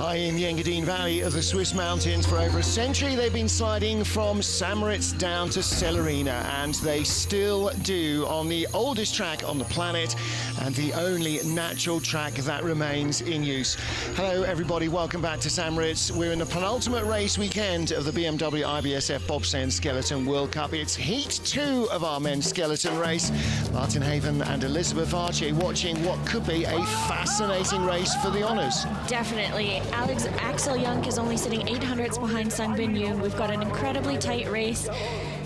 High in the Engadine Valley of the Swiss mountains for over a century, they've been sliding from St. Moritz down to Celerina, and they still do on the oldest track on the planet and the only natural track that remains in use. Hello everybody, welcome back to St. Moritz. We're in the penultimate race weekend of the BMW IBSF Bobsleigh and Skeleton World Cup. It's Heat 2 of our men's skeleton race. Martin Haven and Elizabeth Archie watching what could be a fascinating race for the honours. Definitely. Axel Jung is only sitting 800ths behind Sung Bin Yoon. We've got an incredibly tight race,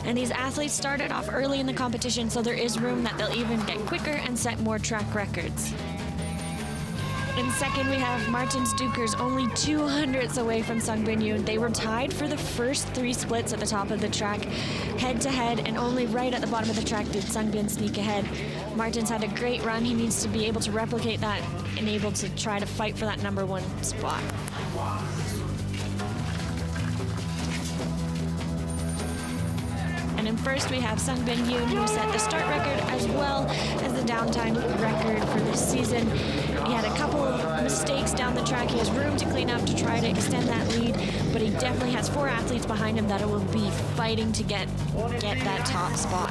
and these athletes started off early in the competition, so there is room that they'll even get quicker and set more track records. In second, we have Martin Stukers, only 200ths away from Sung Bin Yoon. They were tied for the first 3 splits at the top of the track, head-to-head, and only right at the bottom of the track did Sung Bin sneak ahead. Martin's had a great run. He needs to be able to replicate that and able to try to fight for that #1 spot. And in first, we have Sung Bin Yoon, who set the start record as well as the downtime record for this season. He had a couple of mistakes down the track. He has room to clean up to try to extend that lead, but he definitely has 4 athletes behind him that will be fighting to get that top spot.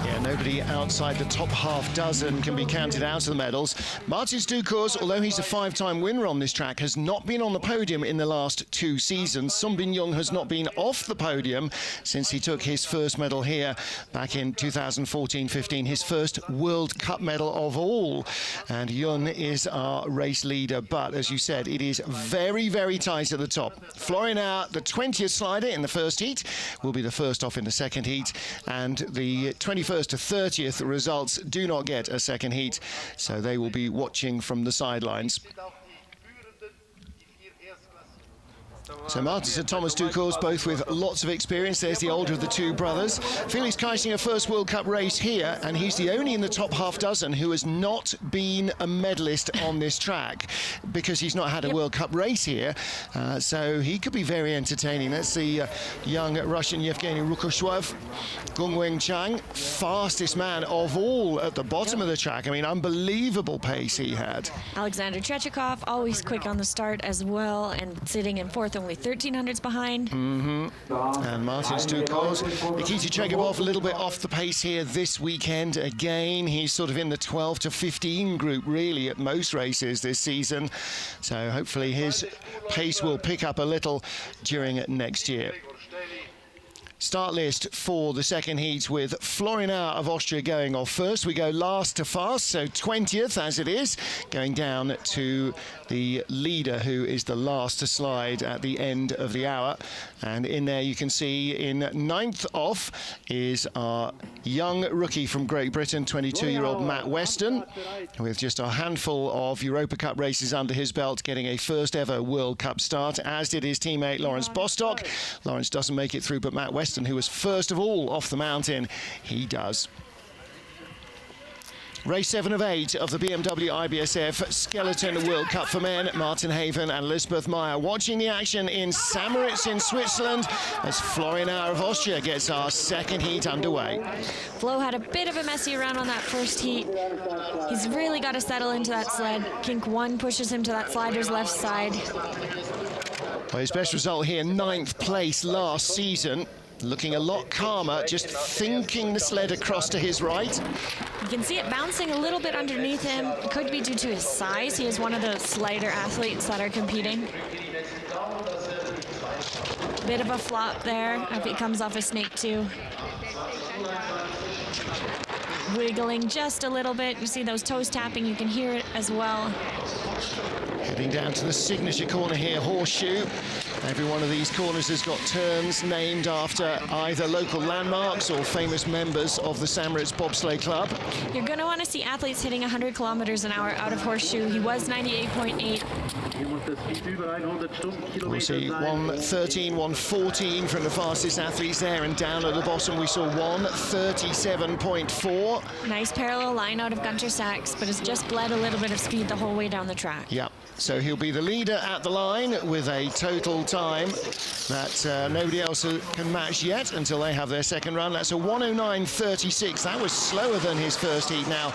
Yeah, nobody outside the top half dozen can be counted out of the medals. Martin Stukers, although he's a 5-time winner on this track, has not been on the podium in the last 2 seasons. Sung Bin Yoon has not been off the podium since he took his first medal here back in 2014-15, his first World Cup medal of all. And Yun is our race leader, but as you said, it is very, very tight at the top. Florian, the 20th slider in the first heat, will be the first off in the second heat, and the 21st to 30th results do not get a second heat, so they will be watching from the sidelines. So Martin and Thomas Stukers, both with lots of experience. There's the older of the 2 brothers. Felix Keisinger, first World Cup race here, and he's the only in the top half dozen who has not been a medalist on this track because he's not had a World Cup race here. So he could be very entertaining. Let's see young Russian Yevgeny Rukoshov, Gungweng Chang, fastest man of all at the bottom of the track. I mean, unbelievable pace he had. Alexander Trechikov, always quick on the start as well, and sitting in 4th, only 1300ths behind. And Martin Stukers. Nikita Chegabov a little bit off the pace here this weekend. Again, he's sort of in the 12 to 15 group really at most races this season. So hopefully his pace will pick up a little during next year. Start list for the second heat with Florian of Austria going off first. We go last to fast, so 20th as it is, going down to the leader, who is the last to slide at the end of the hour. And in there you can see in 9th off is our young rookie from Great Britain, 22-year-old Matt Weston, with just a handful of Europa Cup races under his belt, getting a first ever World Cup start, as did his teammate Lawrence Bostock. Lawrence doesn't make it through, but Matt Weston, who was first of all off the mountain, he does. Race 7 of 8 of the BMW IBSF Skeleton World Cup for men. Martin Haven and Elizabeth Meyer watching the action in St. Moritz in Switzerland as Florian of Austria gets our second heat underway. Flo had a bit of a messy run on that first heat. He's really got to settle into that sled. Kink 1 pushes him to that slider's left side. Well, his best result here, 9th place last season. Looking a lot calmer, just thinking the sled across to his right. You can see it bouncing a little bit underneath him. It could be due to his size. He is one of the slider athletes that are competing. Bit of a flop there if he comes off a snake too. Wiggling just a little bit. You see those toes tapping, you can hear it as well. Heading down to the signature corner here, Horseshoe. Every one of these corners has got turns named after either local landmarks or famous members of the St. Moritz Bobsleigh Club. You're going to want to see athletes hitting 100 kilometers an hour out of Horseshoe. He was 98.8. We'll see 113, 114 from the fastest athletes there, and down at the bottom we saw 137.4. Nice parallel line out of Gunter Sachs, but has just bled a little bit of speed the whole way down the track. Yeah, so he'll be the leader at the line with a total time that nobody else can match yet until they have their second run. That's a 109.36. That was slower than his first heat. Now,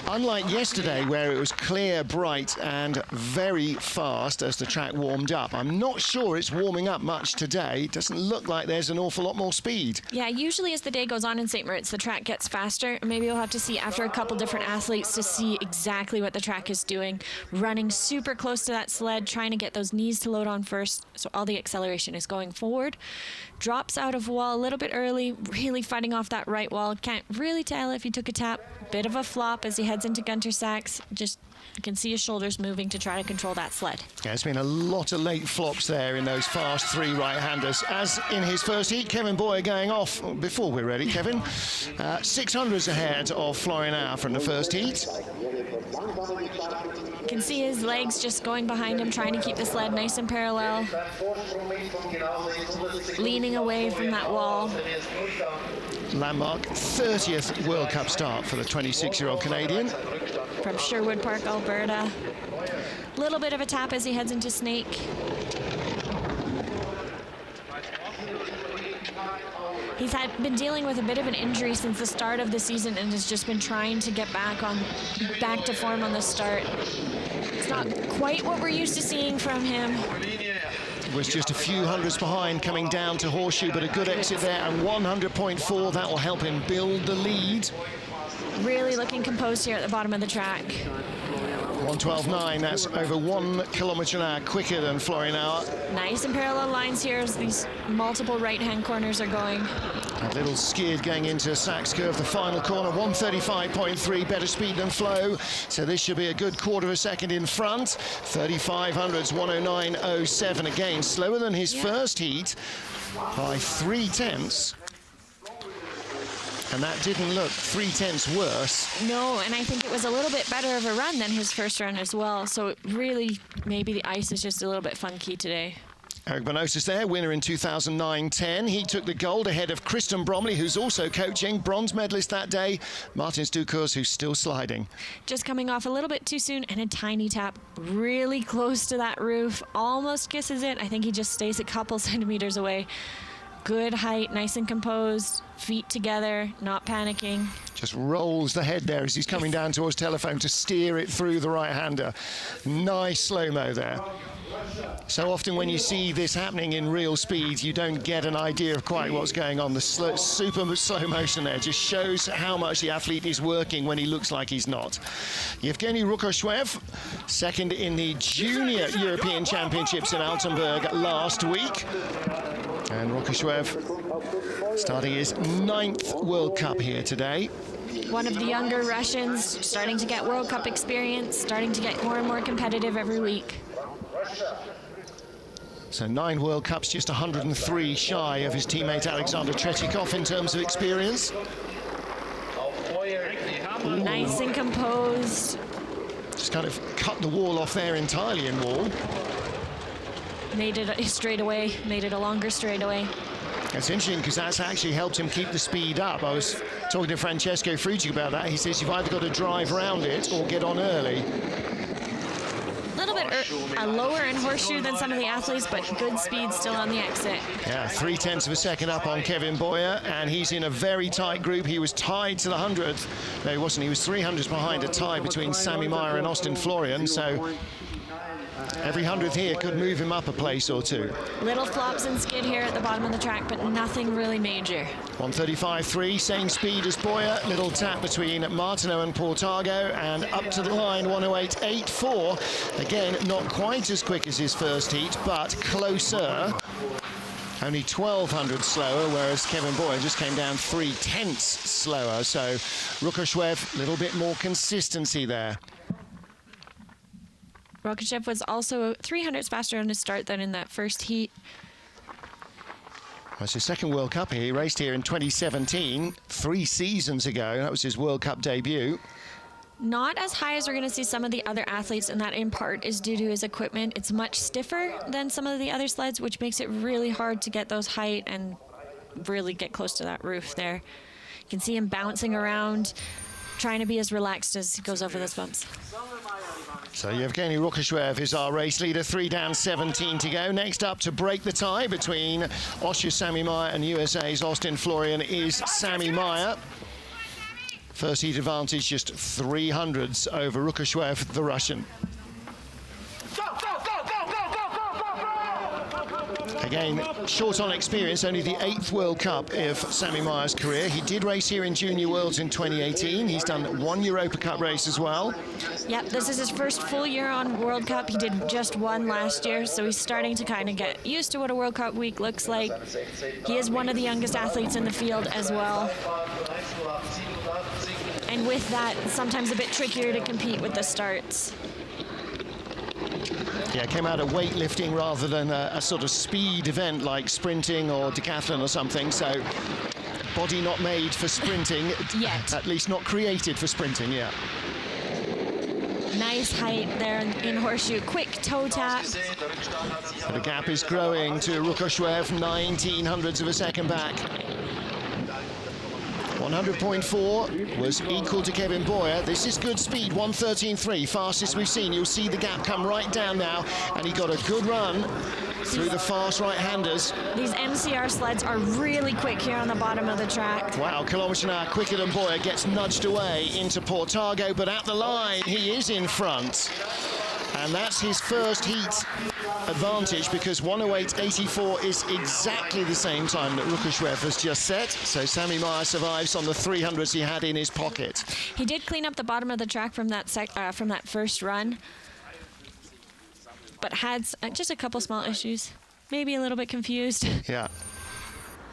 Unlike yesterday, where it was clear, bright, and very fast as the track warmed up, I'm not sure it's warming up much today. It doesn't look like there's an awful lot more speed. Yeah, usually as the day goes on in St. Moritz, the track gets faster. Maybe we'll have to see after a couple different athletes to see exactly what the track is doing. Running super close to that sled, trying to get those knees to load on first, so all the acceleration is going forward. Drops out of wall a little bit early, really fighting off that right wall. Can't really tell if he took a tap. Bit of a flop as he heads into Gunter Sachs. Just, you can see his shoulders moving to try to control that sled. Yeah, there's been a lot of late flops there in those fast three right-handers. As in his first heat, Kevin Boyer going off, before we're ready, Kevin, 600s ahead of Florian Auer from the first heat. You can see his legs just going behind him, trying to keep the sled nice and parallel. Leaning away from that wall. Landmark 30th World Cup start for the 26-year-old Canadian. From Sherwood Park, Alberta. Little bit of a tap as he heads into Snake. He's been dealing with a bit of an injury since the start of the season and has just been trying to get back to form on the start. It's not quite what we're used to seeing from him. Was just a few hundreds behind coming down to Horseshoe, but a good exit there, and 100.4. That will help him build the lead. Really looking composed here at the bottom of the track. 1:12.9, that's over 1 kilometre an hour quicker than Florian Auer. Nice and parallel lines here as these multiple right-hand corners are going. A little skid going into Sachs curve, the final corner, 1:35.3, better speed than Flo. So this should be a good quarter of a second in front. 3500s, 1:09.07, again, slower than his first heat by 3/10. And that didn't look 3/10 worse. No, and I think it was a little bit better of a run than his first run as well. So it really, maybe the ice is just a little bit funky today. Eric Bonosis there, winner in 2009-10. He took the gold ahead of Kristen Bromley, who's also coaching, bronze medalist that day. Martin Stuckers, who's still sliding. Just coming off a little bit too soon, and a tiny tap really close to that roof. Almost kisses it. I think he just stays a couple centimeters away. Good height, nice and composed, feet together, not panicking. Just rolls the head there as he's coming down towards telephone to steer it through the right-hander. Nice slow-mo there. So often when you see this happening in real speed, you don't get an idea of quite what's going on. The super slow motion there just shows how much the athlete is working when he looks like he's not. Yevgeny Rukoshwev, second in the Junior European Championships in Altenburg last week. And Rukoshwev starting his 9th World Cup here today. One of the younger Russians, starting to get World Cup experience, starting to get more and more competitive every week. So 9 World Cups, just 103 shy of his teammate Alexander Tretikov in terms of experience. Nice and composed. Just kind of cut the wall off there entirely in wall. Made it a straightaway, made it a longer straightaway. It's interesting because that's actually helped him keep the speed up. I was talking to Francesco Frugi about that. He says you've either got to drive around it or get on early. A little bit lower in Horseshoe than some of the athletes, but good speed still on the exit. Yeah, 0.3 of a second up on Kevin Boyer, and he's in a very tight group. He was tied to the 100th. No, he wasn't. He was 300s behind, a tie between Sammy Meyer and Austin Florian. So every 100th here could move him up a place or two. Little flops and skid here at the bottom of the track, but nothing really major. 1:35.3, same speed as Boyer. Little tap between Martineau and Portago, and up to the line, 1:08.84. Again, not quite as quick as his first heat, but closer. Only 1,200 slower, whereas Kevin Boyer just came down 0.3 slower. So Rukoshwev, a little bit more consistency there. Rukoshwev was also 300s faster on his start than in that first heat. That's his second World Cup here. He raced here in 2017, 3 seasons ago. That was his World Cup debut. Not as high as we're going to see some of the other athletes, and that in part is due to his equipment. It's much stiffer than some of the other sleds, which makes it really hard to get those height and really get close to that roof there. You can see him bouncing around, trying to be as relaxed as he goes over those bumps. So Yevgeny Rukoshwev is our race leader, 3 down, 17 to go. Next up to break the tie between Austria's Sammy Meyer and USA's Austin Florian is Sammy Meyer. First heat advantage, just 300s over Rukoshwev, the Russian. Again, short on experience, only the 8th World Cup of Sammy Meyer's career. He did race here in Junior Worlds in 2018. He's done 1 Europa Cup race as well. Yep, this is his first full year on World Cup. He did just 1 last year, so he's starting to kind of get used to what a World Cup week looks like. He is one of the youngest athletes in the field as well. And with that, sometimes a bit trickier to compete with the starts. Yeah, came out of weightlifting rather than a sort of speed event like sprinting or decathlon or something, so body not made for sprinting. Yet. At least not created for sprinting, yeah. Nice height there in horseshoe, quick toe tap. The gap is growing to Rukoshwev, 1900ths of a second back. 100.4 was equal to Kevin Boyer. This is good speed, 113.3, fastest we've seen. You'll see the gap come right down now, and he got a good run through the fast right-handers. These MCR sleds are really quick here on the bottom of the track. Wow, kilometre an hour quicker than Boyer, gets nudged away into Portago, but at the line, he is in front. And that's his first heat advantage, because 108.84 is exactly the same time that Rukoshwev has just set. So Sammy Meyer survives on the 300s he had in his pocket. He did clean up the bottom of the track from that first run, but had just a couple small issues. Maybe a little bit confused. Yeah.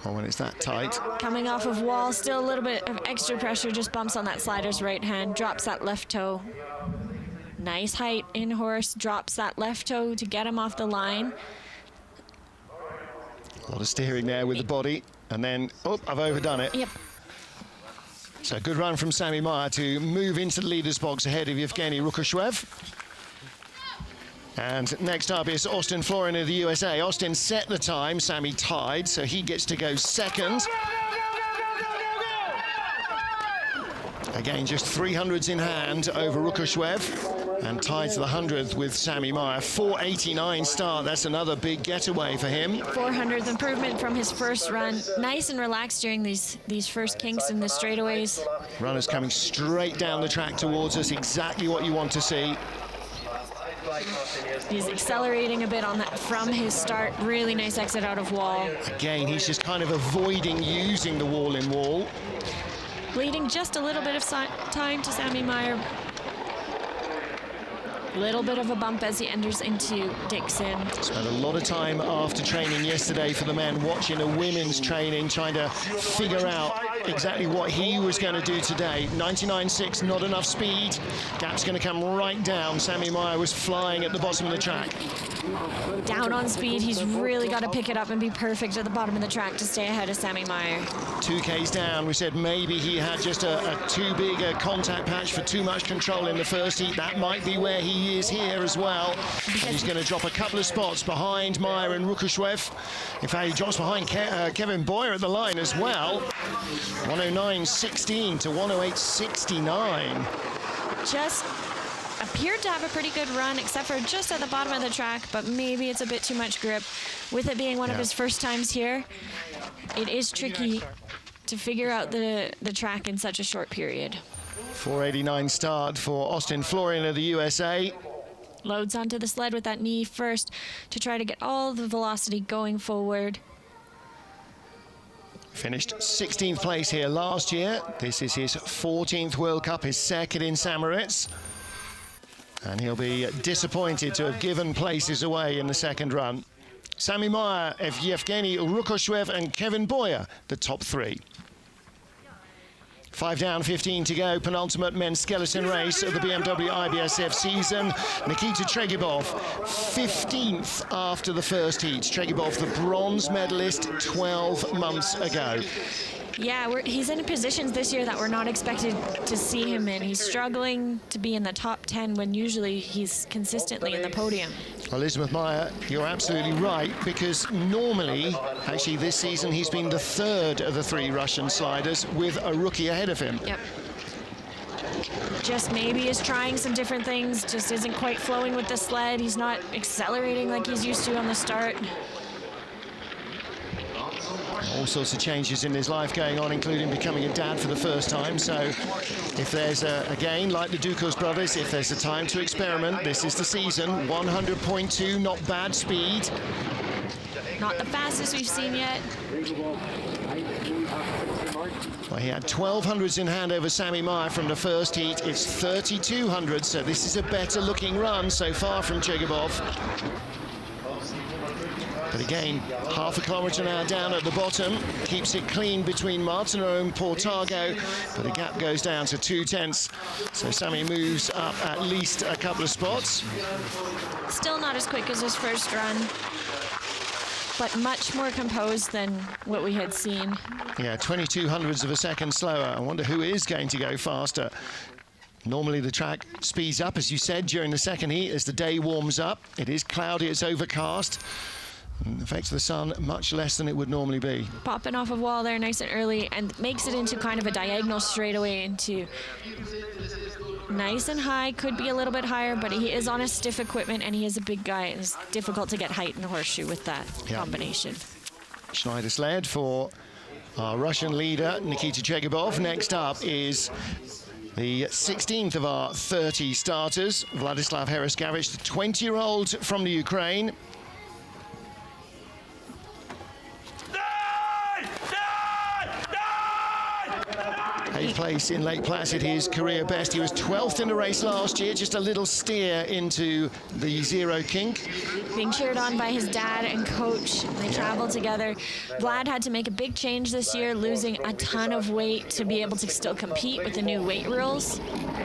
Well, when it's that tight. Coming off of wall, still a little bit of extra pressure, just bumps on that slider's right hand, drops that left toe. Nice height in horse, drops that left toe to get him off the line. A lot of steering there with the body, and then, oh, I've overdone it. Yep. So good run from Sammy Meyer to move into the leader's box ahead of Yevgeny Rukoshwev. And next up is Austin Florin of the USA. Austin set the time, Sammy tied, so he gets to go second. Again, just 300s in hand over Rukoshwev, and tied to the 100th with Sammy Meyer. 489 start, that's another big getaway for him. 400th improvement from his first run. Nice and relaxed during these first kinks in the straightaways. Runners coming straight down the track towards us, exactly what you want to see. He's accelerating a bit on that from his start. Really nice exit out of wall. Again, he's just kind of avoiding using the wall in wall. Bleeding just a little bit of time to Sammy Meyer. Little bit of a bump as he enters into Dixon. Spent a lot of time after training yesterday for the men watching a women's training, trying to figure out exactly what he was going to do today. 99.6, not enough speed. Gap's going to come right down. Sammy Meyer was flying at the bottom of the track. Down on speed, he's really got to pick it up and be perfect at the bottom of the track to stay ahead of Sammy Meyer. 2Ks down, we said maybe he had just a too big a contact patch for too much control in the first heat. That might be where he is here as well. And he's going to drop a couple of spots behind Meyer and Rukoshwev. In fact, he drops behind Kevin Boyer at the line as well. 109.16 to 108.69. Just appeared to have a pretty good run, except for just at the bottom of the track, but maybe it's a bit too much grip. With it being one of his first times here, it is tricky to figure out the track in such a short period. 489 start for Austin Florin of the USA. Loads onto the sled with that knee first to try to get all the velocity going forward. Finished 16th place here last year. This is his 14th World Cup, his second in St. Moritz. And he'll be disappointed to have given places away in the second run. Sammy Meyer, Yevgeny Rukoshwev and Kevin Boyer, the top three. 5 down, 15 to go. Penultimate men's skeleton race of the BMW IBSF season. Nikita Tregibov, 15th after the first heat. Tregibov, the bronze medalist 12 months ago. Yeah, he's in positions this year that we're not expected to see him in. He's struggling to be in the top 10 when usually he's consistently in the podium. Elizabeth Meyer, you're absolutely right, because normally, actually this season, he's been the third of the 3 Russian sliders with a rookie ahead of him. Yep. Just maybe is trying some different things, just isn't quite flowing with the sled. He's not accelerating like he's used to on the start. All sorts of changes in his life going on, including becoming a dad for the first time. So if there's again, like the Ducos brothers, if there's a time to experiment, this is the season. 100.2, not bad speed. Not the fastest we've seen yet. Well, he had 1200s in hand over Sammy Meyer from the first heat. It's 3200, so this is a better looking run so far from Chegabov. But again, half a kilometre now down at the bottom. Keeps it clean between Martineau and Portago, but the gap goes down to 2/10. So Sammy moves up at least a couple of spots. Still not as quick as his first run, but much more composed than what we had seen. Yeah, 2200ths of a second slower. I wonder who is going to go faster. Normally the track speeds up, as you said, during the second heat as the day warms up. It is cloudy, it's overcast. The effects of the sun much less than it would normally be. Popping off a wall there nice and early and makes it into kind of a diagonal straightaway into nice and high, could be a little bit higher, but he is on a stiff equipment and he is a big guy. It's difficult to get height in the horseshoe with that combination. Schneider sled for our Russian leader, Nikita Chegabov. Next up is the 16th of our 30 starters, Vladislav Heraskavich, the 20-year-old from the Ukraine. Eighth place in Lake Placid, his career best. He was 12th in the race last year, just a little steer into the zero kink. Being cheered on by his dad and coach. They traveled together. Vlad had to make a big change this year, losing a ton of weight to be able to still compete with the new weight rules.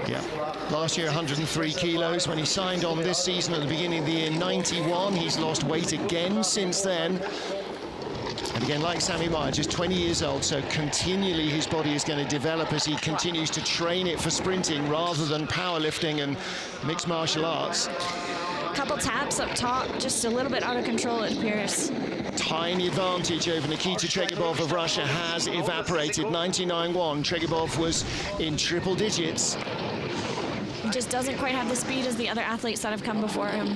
Yeah, last year 103 kilos. When he signed on this season at the beginning of the year, 91. He's lost weight again since then. And again, like Sammy Meyer, just 20 years old, so continually his body is going to develop as he continues to train it for sprinting rather than powerlifting and mixed martial arts. Couple taps up top, just a little bit out of control, it appears. Tiny advantage over Nikita Chegabov of Russia has evaporated. 99.1. Chegabov was in triple digits. He just doesn't quite have the speed as the other athletes that have come before him.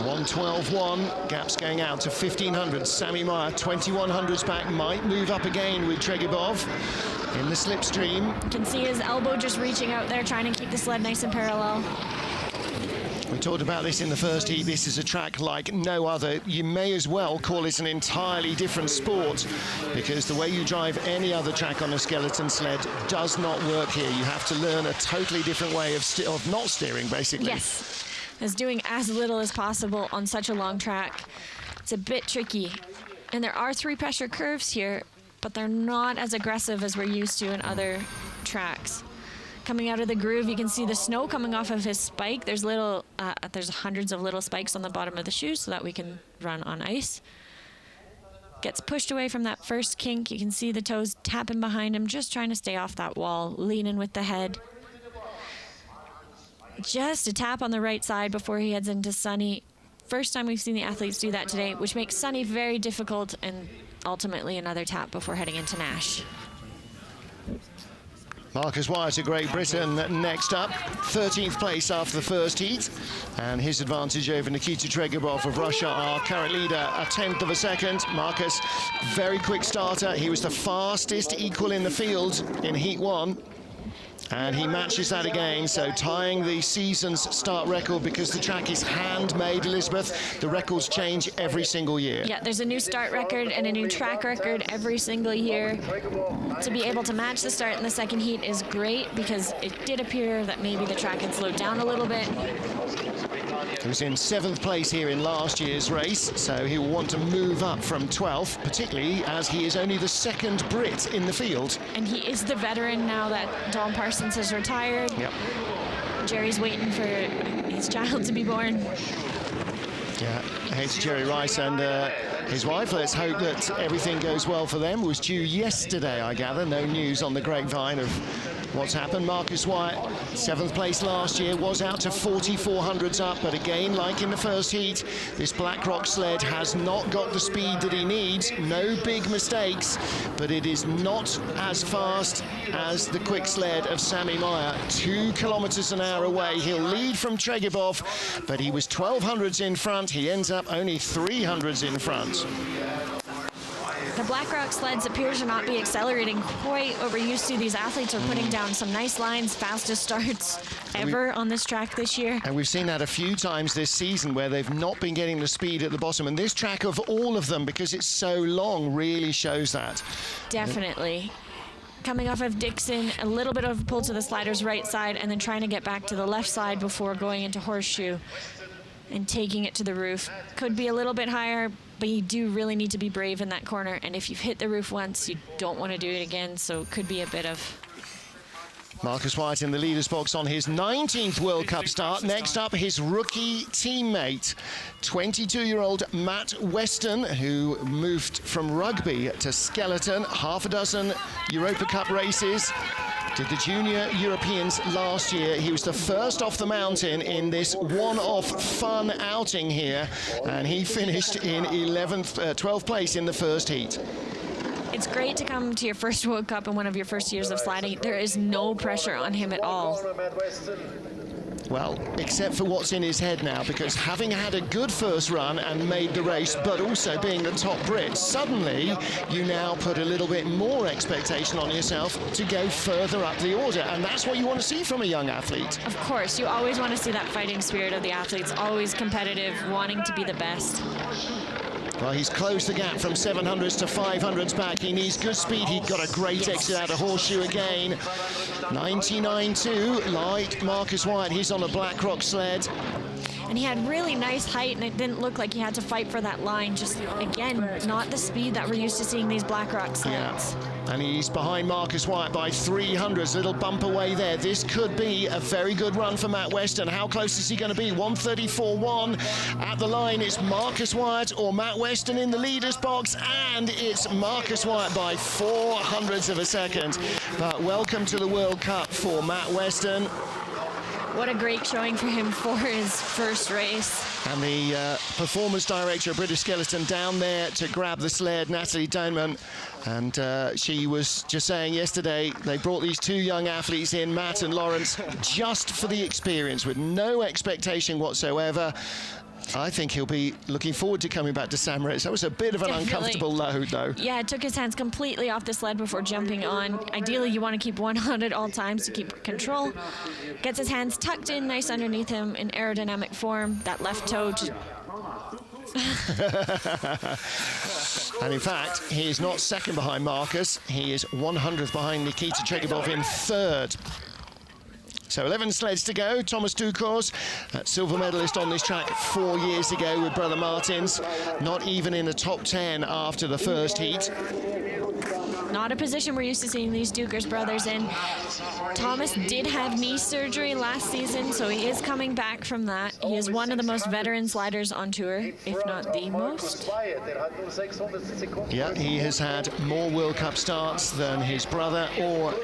1:12.1, gaps going out to 1500. Sammy Meyer, 2100s back, might move up again with Chegabov in the slipstream. You can see his elbow just reaching out there, trying to keep the sled nice and parallel. We talked about this in the first heat. This is a track like no other. You may as well call it an entirely different sport, because the way you drive any other track on a skeleton sled does not work here. You have to learn a totally different way of not steering, basically. Yes. Is doing as little as possible on such a long track. It's a bit tricky. And there are 3 pressure curves here, but they're not as aggressive as we're used to in other tracks. Coming out of the groove, you can see the snow coming off of his spike. There's hundreds of little spikes on the bottom of the shoes so that we can run on ice. Gets pushed away from that first kink. You can see the toes tapping behind him, just trying to stay off that wall, leaning with the head. Just a tap on the right side before he heads into Sunny. First time we've seen the athletes do that today, which makes Sunny very difficult, and ultimately another tap before heading into Nash. Marcus Wyatt of Great Britain next up, 13th place after the first heat, and his advantage over Nikita Chegabov of Russia, our current leader, a 10th of a second. Marcus, very quick starter. He was the fastest equal in the field in heat 1. And he matches that again, so tying the season's start record, because the track is handmade, Elizabeth. The records change every single year. Yeah, there's a new start record and a new track record every single year. To be able to match the start in the second heat is great, because it did appear that maybe the track had slowed down a little bit. He was in 7th place here in last year's race, so he will want to move up from 12th, particularly as he is only the 2nd Brit in the field. And he is the veteran now that Don Parsons has retired. Yep. Jerry's waiting for his child to be born. Yeah, it's Jerry Rice and his wife. Let's hope that everything goes well for them. Was due yesterday, I gather. No news on the grapevine of what's happened. Marcus Wyatt, 7th place last year, was out to 4400s up, but again, like in the first heat, this BlackRock sled has not got the speed that he needs. No big mistakes, but it is not as fast as the quick sled of Sammy Meyer. 2 kilometers an hour away. He'll lead from Chegabov, but he was 1200s in front. He ends up only 300s in front. The Black Rock sleds appear to not be accelerating quite what we're used to. These athletes are putting down some nice lines, fastest starts ever on this track this year. And we've seen that a few times this season where they've not been getting the speed at the bottom. And this track, of all of them, because it's so long, really shows that. Definitely. Coming off of Dixon, a little bit of a pull to the slider's right side and then trying to get back to the left side before going into horseshoe and taking it to the roof. Could be a little bit higher, but you do really need to be brave in that corner. And if you've hit the roof once, you don't want to do it again. So it could be a bit of... Marcus Wyatt in the leader's box on his 19th World Cup start. Next up, his rookie teammate, 22-year-old Matt Weston, who moved from rugby to skeleton, half a dozen Europa Cup races. Did the Junior Europeans last year. He was the first off the mountain in this one-off fun outing here, and he finished in 12th place in the first heat. It's great to come to your first World Cup in one of your first years of sliding. There is no pressure on him at all. Well, except for what's in his head now, because having had a good first run and made the race, but also being the top Brit, suddenly you now put a little bit more expectation on yourself to go further up the order, and that's what you want to see from a young athlete. Of course, you always want to see that fighting spirit of the athletes, always competitive, wanting to be the best. Well, he's closed the gap from 700s to 500s back. He needs good speed. He got a great exit out of horseshoe again. 99.2, like Marcus Wyatt. He's on a Black Rock sled. And he had really nice height, and it didn't look like he had to fight for that line. Just, again, not the speed that we're used to seeing these Black Rock sleds. Yeah. And he's behind Marcus Wyatt by 300s. Little bump away there. This could be a very good run for Matt Weston. How close is he going to be? 1:34.1 at the line. It's Marcus Wyatt or Matt Weston in the leader's box, and it's Marcus Wyatt by 0.04 of a second. But welcome to the World Cup for Matt Weston. What a great showing for him for his first race. And the performance director of British Skeleton down there to grab the sled, Natalie Downman. And she was just saying yesterday, they brought these two young athletes in, Matt and Lawrence, just for the experience, with no expectation whatsoever. I think he'll be looking forward to coming back to St. Moritz. That was a bit of an uncomfortable load, though. Yeah, it took his hands completely off the sled before jumping on. Ideally, you want to keep one on at all times to keep control. Gets his hands tucked in nice underneath him in aerodynamic form. That left toe to... And in fact, he is not second behind Marcus. He is 100th behind Nikita Chekibov in third. So 11 sleds to go. Thomas Dukors, silver medalist on this track 4 years ago with Brother Martins, not even in the top 10 after the first heat. Not a position we're used to seeing these Dukers brothers in. Thomas did have knee surgery last season, so he is coming back from that. He is one of the most veteran sliders on tour, if not the most. Yeah, he has had more World Cup starts than his brother or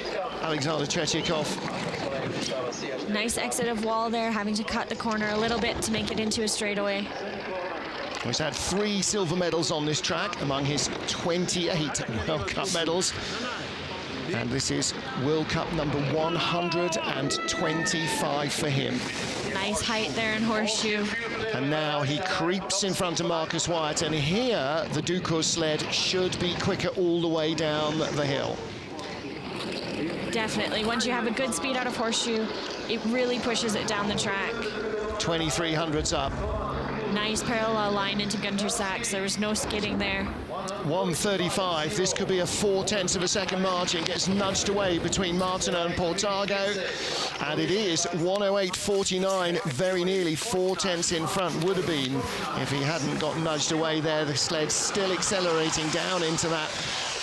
Alexander Tretiakov. Nice exit of wall there, having to cut the corner a little bit to make it into a straightaway. He's had 3 silver medals on this track among his 28 World Cup medals. And this is World Cup number 125 for him. Nice height there in horseshoe. And now he creeps in front of Marcus Wyatt, and here the Dukors sled should be quicker all the way down the hill. Definitely. Once you have a good speed out of horseshoe, it really pushes it down the track. 2300s up. Nice parallel line into Gunter Sachs. There was no skidding there. 1:35. This could be a 0.4 of a second margin. Gets nudged away between Martineau and Portago. And it is 1:08.49. Very nearly 0.4 in front would have been if he hadn't got nudged away there. The sled still accelerating down into that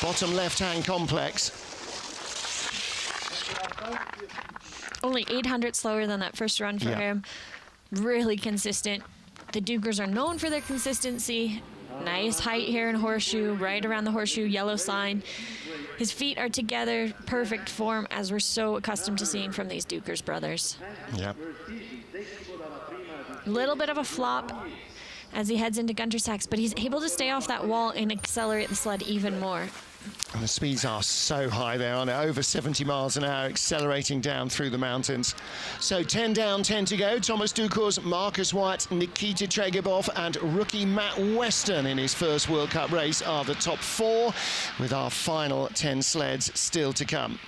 bottom left-hand complex. Only 800 slower than that first run for him. Really consistent. The Dukers are known for their consistency. Nice height here in horseshoe, right around the horseshoe yellow sign. His feet are together, perfect form, as we're so accustomed to seeing from these Dukers brothers. Yep. A little bit of a flop as he heads into Gunter Sachs, but he's able to stay off that wall and accelerate the sled even more. And the speeds are so high there, aren't they? Over 70 miles an hour, accelerating down through the mountains. So 10 down, 10 to go. Thomas Ducours, Marcus White, Nikita Tregibov and rookie Matt Weston in his first World Cup race are the top 4, with our final 10 sleds still to come.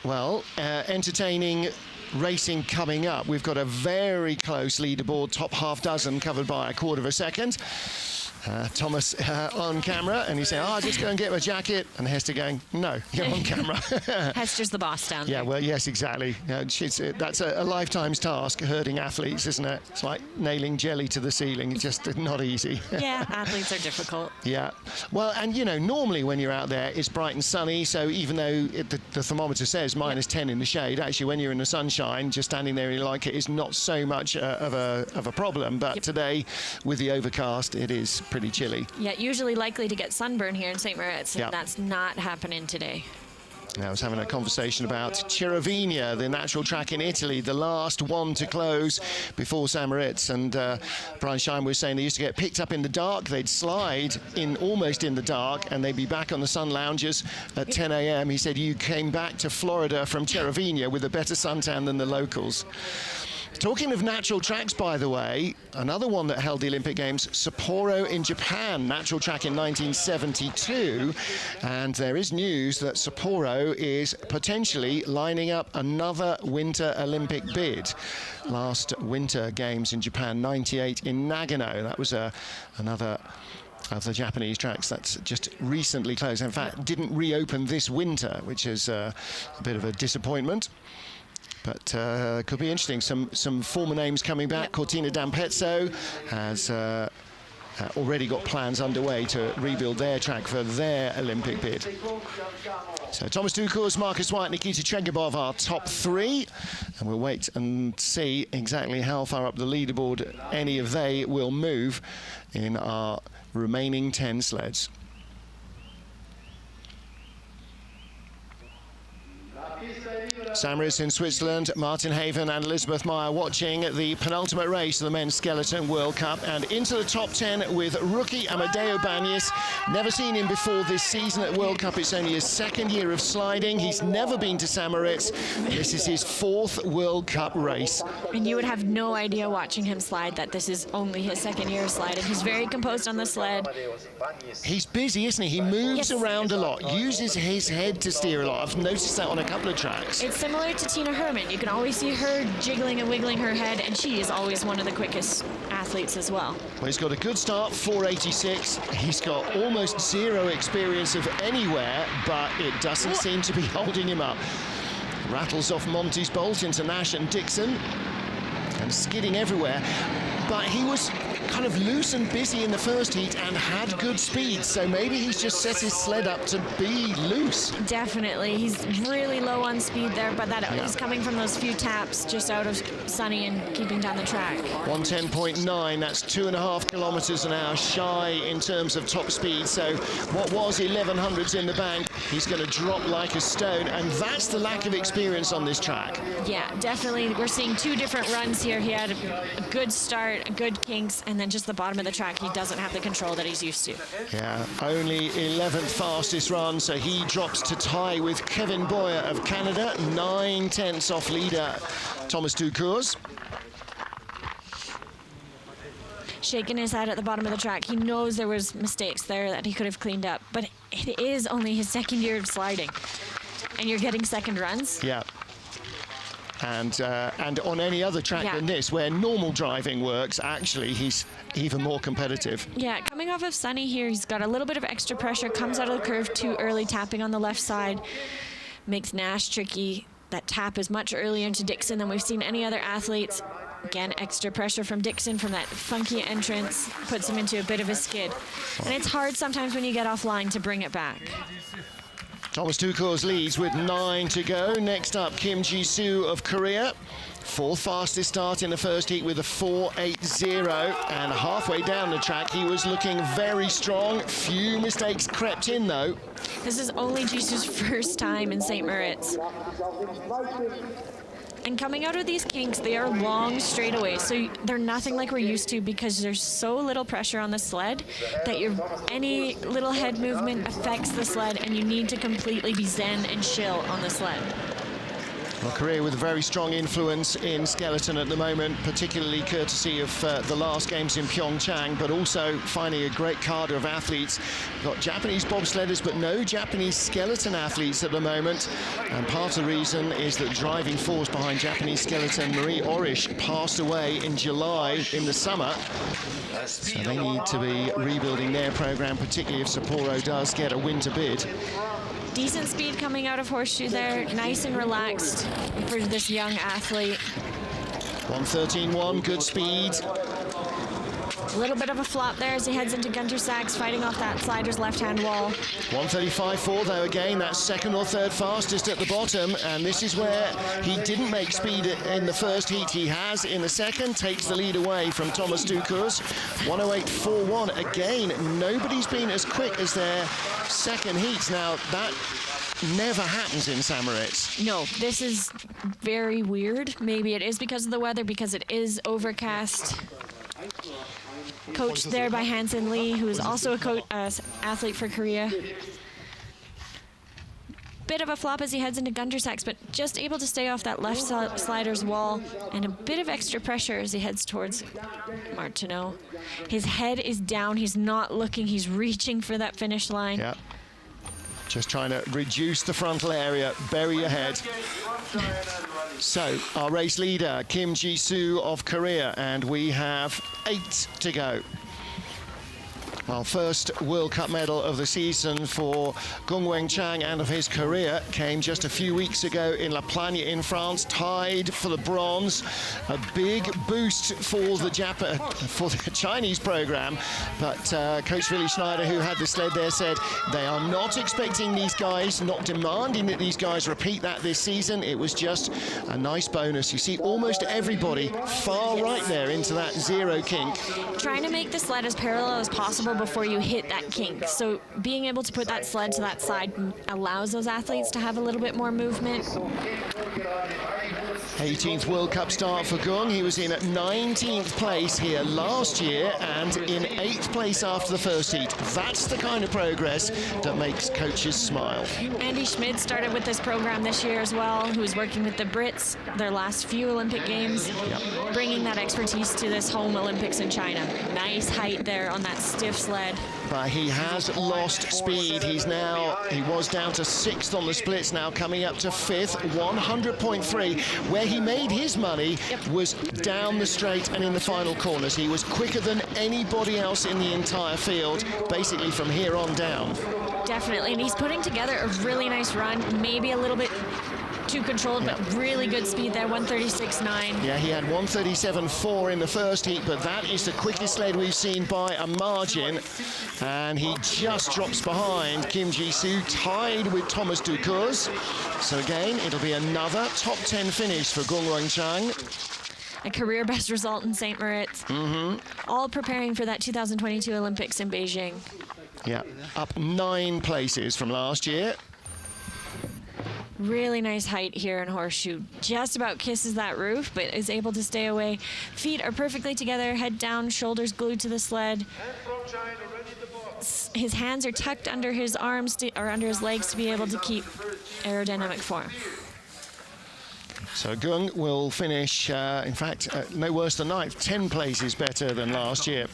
Well, entertaining racing coming up. We've got a very close leaderboard, top half dozen covered by a quarter of a second. Thomas on camera, and he's saying, "Oh, just go and get my jacket." And Hester going, "No, you're on camera." Hester's the boss down there. Yeah, well, yes, exactly. That's a lifetime's task, herding athletes, isn't it? It's like nailing jelly to the ceiling. It's just not easy. Yeah, athletes are difficult. Yeah. Well, and, you know, normally when you're out there, it's bright and sunny, so even though the thermometer says minus 10 in the shade, actually when you're in the sunshine, just standing there and you like it is not so much of a problem. But today, with the overcast, it is pretty chilly. Yeah, usually likely to get sunburn here in St. Moritz, and Yep. that's not happening today. I was having a conversation about Cervinia, the natural track in Italy, the last one to close before St. Moritz. And Brian Shine was saying they used to get picked up in the dark. They'd slide in almost in the dark, and they'd be back on the sun lounges at 10 a.m. He said you came back to Florida from Cervinia with a better suntan than the locals. Talking of natural tracks, by the way, another one that held the Olympic Games, Sapporo in Japan, natural track in 1972. And there is news that Sapporo is potentially lining up another Winter Olympic bid. Last Winter Games in Japan, 98 in Nagano. That was another of the Japanese tracks that's just recently closed. In fact, didn't reopen this winter, which is a bit of a disappointment. But could be interesting. Some former names coming back. Yep. Cortina d'Ampezzo has already got plans underway to rebuild their track for their Olympic bid. So Thomas Ducours, Marcus White, Nikita Tregibov are top 3. And we'll wait and see exactly how far up the leaderboard any of they will move in our remaining 10 sleds. St. Moritz in Switzerland, Martin Haven and Elizabeth Meyer watching the penultimate race of the Men's Skeleton World Cup, and into the top 10 with rookie Amadeo Banyas. Never seen him before this season at World Cup. It's only his 2nd year of sliding. He's never been to St. Moritz. This is his 4th World Cup race. And you would have no idea watching him slide that this is only his 2nd year of sliding. He's very composed on the sled. He's busy, isn't he? He moves around a lot, uses his head to steer a lot. I've noticed that on a couple of tracks. It's similar to Tina Herman. You can always see her jiggling and wiggling her head, and she is always one of the quickest athletes as well. Well, he's got a good start, 486. He's got almost 0 experience of anywhere, but it doesn't seem to be holding him up. Rattles off Monty's bolt into Nash and Dixon, and skidding everywhere. But he was kind of loose and busy in the first heat and had good speed, so maybe he's just set his sled up to be loose. Definitely. He's really low on speed there, but that is coming from those few taps just out of sunny and keeping down the track. 110.9, that's 2.5 kilometers an hour shy in terms of top speed, so what was 1100s in the bank, he's going to drop like a stone, and that's the lack of experience on this track. Yeah, definitely. We're seeing 2 different runs here. He had a good start, a good kinks, and then just the bottom of the track, he doesn't have the control that he's used to. Yeah, only 11th fastest run, so he drops to tie with Kevin Boyer of Canada, 9/10 off leader Thomas Ducours. Shaking his head at the bottom of the track. He knows there was mistakes there that he could have cleaned up, but it is only his 2nd year of sliding, and you're getting 2nd runs. Yeah. And on any other track than this, where normal driving works, actually, he's even more competitive. Yeah, coming off of sunny here, he's got a little bit of extra pressure, comes out of the curve too early, tapping on the left side, makes Nash tricky. That tap is much earlier into Dixon than we've seen any other athletes. Again, extra pressure from Dixon from that funky entrance, puts him into a bit of a skid. And it's hard sometimes when you get offline to bring it back. Thomas Ducours leads with 9 to go. Next up, Kim Ji-soo of Korea. 4th fastest start in the first heat with a 4.80, and halfway down the track he was looking very strong. Few mistakes crept in though. This is only Ji-soo's first time in St. Moritz. And coming out of these kinks, they are long straightaways, so they're nothing like we're used to because there's so little pressure on the sled that any little head movement affects the sled, and you need to completely be zen and chill on the sled. Well, Korea with a very strong influence in skeleton at the moment, particularly courtesy of the last games in Pyeongchang, but also finding a great cadre of athletes. We've got Japanese bobsledders, but no Japanese skeleton athletes at the moment. And part of the reason is that driving force behind Japanese skeleton, Marie Orish, passed away in July in the summer. So they need to be rebuilding their program, particularly if Sapporo does get a winter bid. Decent speed coming out of Horseshoe there, nice and relaxed for this young athlete. 1:13.1, good speed. A little bit of a flop there as he heads into Gunter Sachs, fighting off that slider's left-hand wall. 1:35.4 though, again, that's second or third fastest at the bottom, and this is where he didn't make speed in the first heat. He has in the second, takes the lead away from Thomas Dukurs. 1:08.41, again, nobody's been as quick as their second heats. Now, that never happens in St. Moritz. No, this is very weird. Maybe it is because of the weather, because it is overcast. Coached there by Hansen Lee, who is also a athlete for Korea. Bit of a flop as he heads into Gunter Sachs, but just able to stay off that left slider's wall, and a bit of extra pressure as he heads towards Martineau. His head is down, he's not looking, he's reaching for that finish line. Yeah. Just trying to reduce the frontal area, bury your head. So, our race leader, Kim Ji-soo of Korea, and we have 8 to go. Our first World Cup medal of the season for Gung Weng-chang and of his career came just a few weeks ago in La Plagne in France, tied for the bronze. A big boost for the Chinese program, but Coach Willi Schneider, who had the sled there, said they are not expecting these guys, not demanding that these guys repeat that this season. It was just a nice bonus. You see almost everybody far right there into that zero kink. Trying to make the sled as parallel as possible before you hit that kink. So being able to put that sled to that side allows those athletes to have a little bit more movement. 18th World Cup start for Gung. He was in at 19th place here last year and in 8th place after the first heat. That's the kind of progress that makes coaches smile. Andy Schmid started with this program this year as well, who's working with the Brits, their last few Olympic Games, bringing that expertise to this home Olympics in China. Nice height there on that stiff sled. But he has lost speed. He was down to 6th on the splits, now coming up to 5th, 100.3. Where he made his money was down the straight and in the final corners. He was quicker than anybody else in the entire field, basically from here on down. Definitely, and he's putting together a really nice run, maybe a little bit too controlled, but really good speed there, 136.9. Yeah, he had 137.4 in the first heat, but that is the quickest sled we've seen by a margin. And he just drops behind Kim Ji-soo, tied with Thomas Dukurs. So again, it'll be another top 10 finish for Gung Weng-chang. A career best result in St. Moritz. All preparing for that 2022 Olympics in Beijing. Yeah, up 9 places from last year. Really nice height here in Horseshoe. Just about kisses that roof, but is able to stay away. Feet are perfectly together, head down, shoulders glued to the sled. His hands are tucked under his arms or under his legs to be able to keep aerodynamic form. So Gung will finish, in fact, no worse than 9th, 10 places better than last year.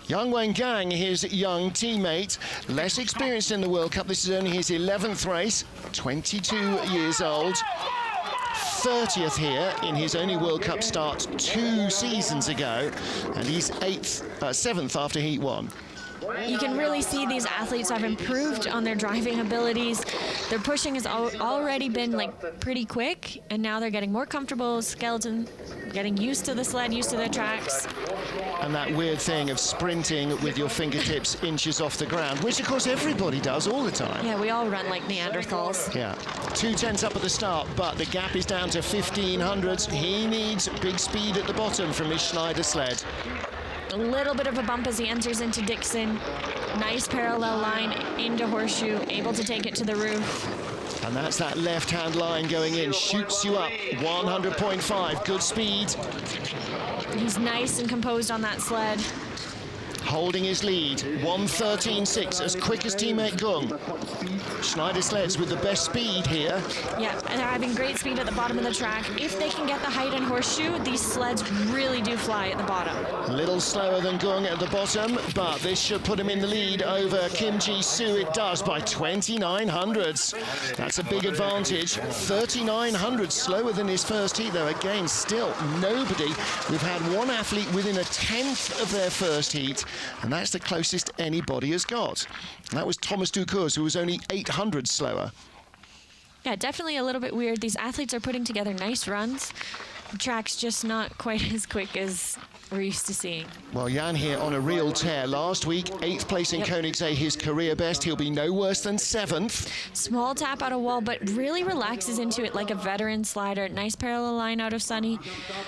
Yang Wen-gang, his young teammate, less experienced in the World Cup. This is only his 11th race, 22 years old. 30th here in his only World Cup start 2 seasons ago, and he's 7th after Heat 1. You can really see these athletes have improved on their driving abilities. Their pushing has already been pretty quick, and now they're getting more comfortable. Skeleton getting used to the sled, used to their tracks. And that weird thing of sprinting with your fingertips inches off the ground, which of course everybody does all the time. Yeah, we all run like Neanderthals. Yeah, 2:10s up at the start, but the gap is down to 1500s. He needs big speed at the bottom from his Schneider sled. A little bit of a bump as he enters into Dixon. Nice parallel line into Horseshoe, able to take it to the roof. And that's that left-hand line going in. Shoots you up. 100.5. Good speed. He's nice and composed on that sled. Holding his lead. 1:13.6. As quick as teammate Gung. Schneider sleds with the best speed here. Yeah, and they're having great speed at the bottom of the track. If they can get the height and horseshoe, these sleds really do fly at the bottom. A little slower than Gung at the bottom, but this should put him in the lead over Kim Ji-soo. It does by 29 hundredths. That's a big advantage. 39 hundredths slower than his first heat, though. Again, still nobody. We've had one athlete within a tenth of their first heat, and that's the closest anybody has got. And that was Thomas Ducours, who was only 800 slower. Yeah, definitely a little bit weird. These athletes are putting together nice runs. The track's just not quite as quick as we're used to seeing. Well, Jan here on a real tear. Last week, 8th place in Koenigsegg, his career best. He'll be no worse than 7th. Small tap out of wall, but really relaxes into it like a veteran slider. Nice parallel line out of Sunny.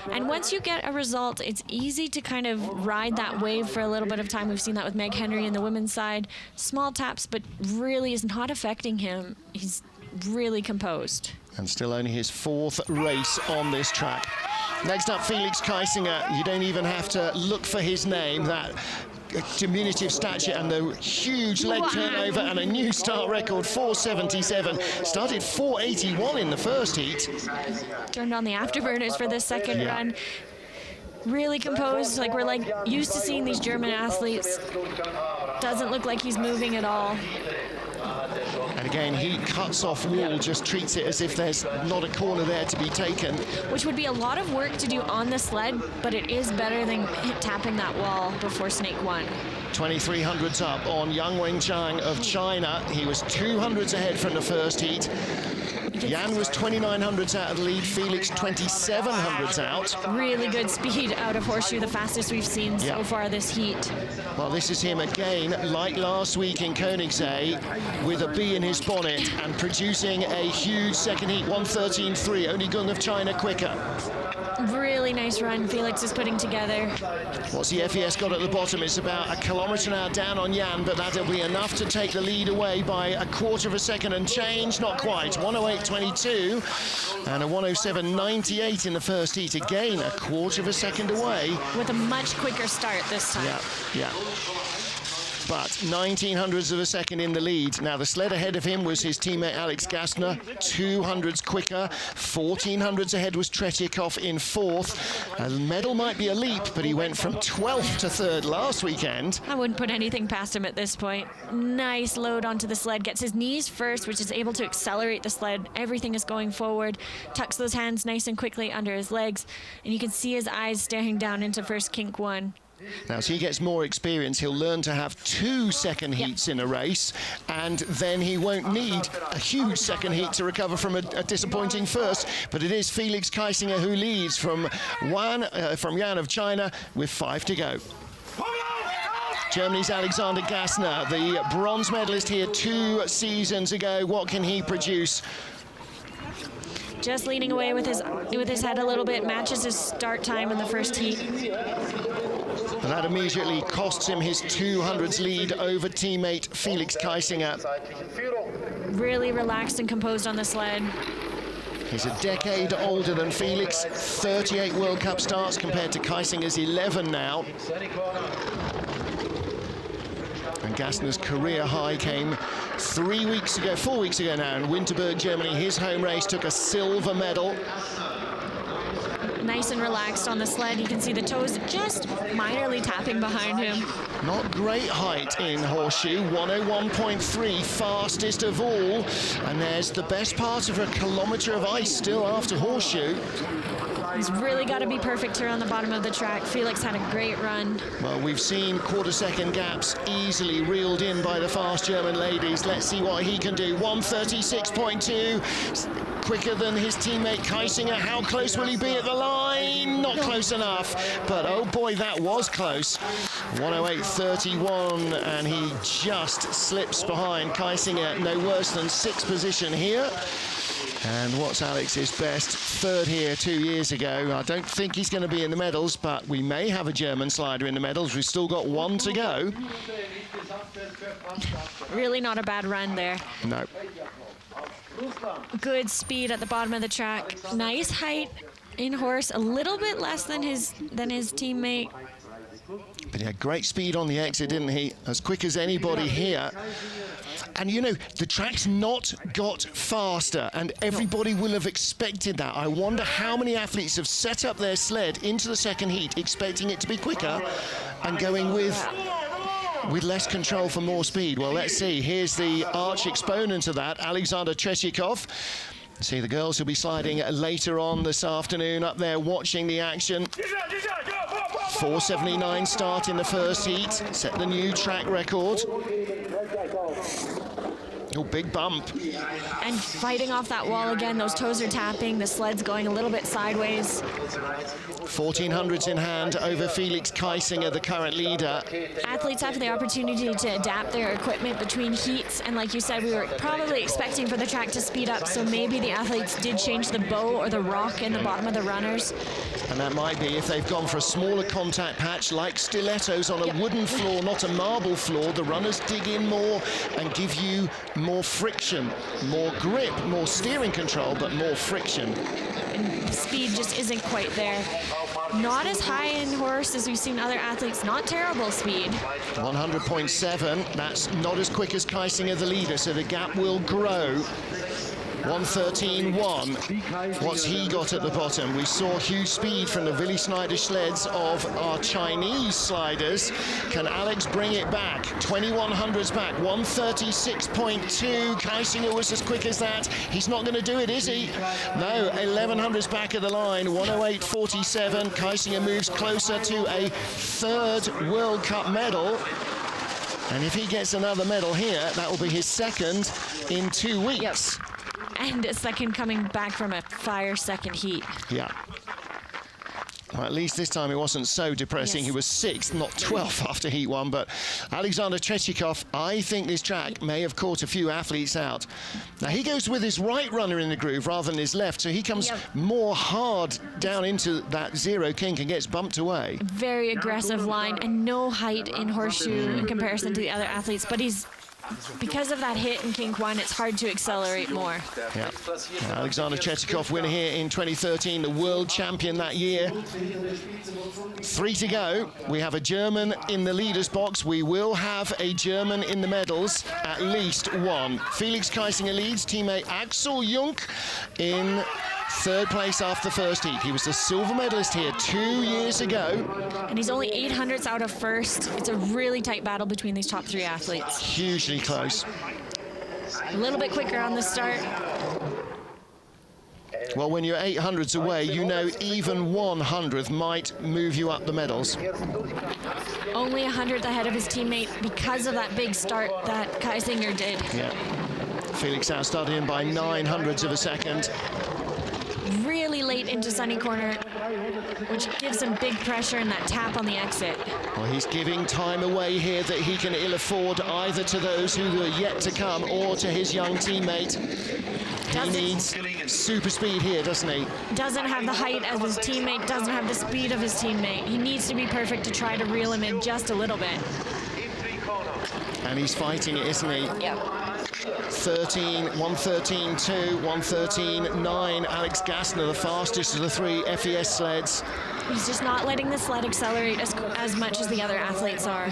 And once you get a result, it's easy to kind of ride that wave for a little bit of time. We've seen that with Meg Henry in the women's side. Small taps, but really is not affecting him. He's really composed. And still only his 4th race on this track. Next up, Felix Kaisinger. You don't even have to look for his name. That diminutive stature and the huge leg turnover and a new start record, 477. Started 481 in the first heat. Turned on the afterburners for this second run. Really composed, like we're like used to seeing these German athletes. Doesn't look like he's moving at all. And again, he cuts off wall, just treats it as if there's not a corner there to be taken. Which would be a lot of work to do on the sled, but it is better than tapping that wall before Snake 1. 2300s up on Yang Wenchang of China. He was 200s ahead from the first heat. Jan was 2900s out of the lead, Felix 2700s out. Really good speed out of Horseshoe, the fastest we've seen so far this heat. Well, this is him again, like last week in Koenigsegg, with a bee in his bonnet and producing a huge second heat, 1:13.3. Only Gung of China quicker. Really nice run Felix is putting together. What's the FES got at the bottom? It's about a kilometre now down on Jan, but that'll be enough to take the lead away by a quarter of a second and change. Not quite. 1:08.22 and a 1:07.98 in the first heat. Again, a quarter of a second away. With a much quicker start this time. Yeah. But 1900ths of a second in the lead. Now, the sled ahead of him was his teammate Alex Gassner, 200s quicker. 1400s ahead was Tretyakov in 4th. A medal might be a leap, but he went from 12th to 3rd last weekend. I wouldn't put anything past him at this point. Nice load onto the sled. Gets his knees first, which is able to accelerate the sled. Everything is going forward. Tucks those hands nice and quickly under his legs. And you can see his eyes staring down into first kink 1. Now, as he gets more experience, he'll learn to have 2 second heats in a race, and then he won't need a huge second heat to recover from a disappointing first. But it is Felix Kaisinger who leads from Jan of China with 5 to go. Germany's Alexander Gassner, the bronze medalist here 2 seasons ago. What can he produce? Just leaning away with his head a little bit, matches his start time in the first heat. And that immediately costs him his 200s lead over teammate Felix Kaisinger. Really relaxed and composed on the sled. He's a decade older than Felix, 38 World Cup starts compared to Kaisinger's 11 now. And Gassner's career high came 4 weeks ago now in Winterberg, Germany. His home race took a silver medal. Nice and relaxed on the sled. You can see the toes just minorly tapping behind him. Not great height in Horseshoe, 1:01.3, fastest of all. And there's the best part of a kilometre of ice still after Horseshoe. He's really got to be perfect here on the bottom of the track. Felix had a great run. Well, we've seen quarter-second gaps easily reeled in by the fast German ladies. Let's see what he can do. 1:36.2, quicker than his teammate Kaisinger. How close will he be at the line? Not close enough, but oh boy, that was close. 1:08.31, and he just slips behind Kaisinger. No worse than 6th position here. And what's Alex's best? 3rd here 2 years ago. I don't think he's going to be in the medals, but we may have a German slider in the medals. We've still got 1 to go. Really not a bad run there. No. Good speed at the bottom of the track. Nice height in horse, a little bit less than his teammate. But he had great speed on the exit, didn't he? As quick as anybody here. And you know, the track's not got faster, and everybody will have expected that. I wonder how many athletes have set up their sled into the second heat expecting it to be quicker and going with less control for more speed. Well, let's see. Here's the arch exponent of that, Alexander Tretyakov. See the girls who'll be sliding later on this afternoon up there watching the action. 4:79 start in the first heat, set the new track record. Oh, big bump. And fighting off that wall again, those toes are tapping, the sled's going a little bit sideways. 1400s in hand over Felix Kaisinger, the current leader. Athletes have the opportunity to adapt their equipment between heats, and like you said, we were probably expecting for the track to speed up, so maybe the athletes did change the bow or the rock in the bottom of the runners. And that might be if they've gone for a smaller contact patch like stilettos on a wooden floor, not a marble floor. The runners dig in more and give you more friction, more grip, more steering control, but more friction. And speed just isn't quite there. Not as high in horse as we've seen other athletes, not terrible speed. 100.7, that's not as quick as Kaisinger, the leader, so the gap will grow. 113.1. What's he got at the bottom? We saw huge speed from the Willi Snyder sleds of our Chinese sliders. Can Alex bring it back? 2100s back, 136.2. Kaisinger was as quick as that. He's not going to do it, is he? No, 1100s back at the line, 108.47. Kaisinger moves closer to a third World Cup medal. And if he gets another medal here, that will be his second in 2 weeks. Yep. And a second coming back from a fire second heat. Yeah. Well, at least this time it wasn't so depressing. Yes. He was 6th, not 12th after heat 1. But Alexander Tretyakov, I think this track may have caught a few athletes out. Now, he goes with his right runner in the groove rather than his left, so he comes more hard down into that zero kink and gets bumped away. Very aggressive line and no height in horseshoe in comparison to the other athletes, but because of that hit in kink 1, it's hard to accelerate more. Yeah. Alexander Tretyakov, winner here in 2013, the world champion that year. 3 to go. We have a German in the leaders box. We will have a German in the medals, at least one. Felix Kaisinger leads, teammate Axel Junk in 3rd place after the first heat. He was the silver medalist here 2 years ago. And he's only 800ths out of first. It's a really tight battle between these top 3 athletes. Hugely close. A little bit quicker on the start. Well, when you're 800ths away, you know even 100th might move you up the medals. Only 100th ahead of his teammate because of that big start that Kaisinger did. Yeah. Felix outstarted him by 900ths of a second. Really late into sunny corner, which gives him big pressure in that tap on the exit. Well, he's giving time away here that he can ill afford either to those who are yet to come or to his young teammate. He needs super speed here, doesn't he? Doesn't have the height of his teammate, doesn't have the speed of his teammate. He needs to be perfect to try to reel him in just a little bit. And he's fighting it, isn't he? Yep. 113.2, 113.9. Alex Gassner, the fastest of the 3 FES sleds. He's just not letting the sled accelerate as much as the other athletes are.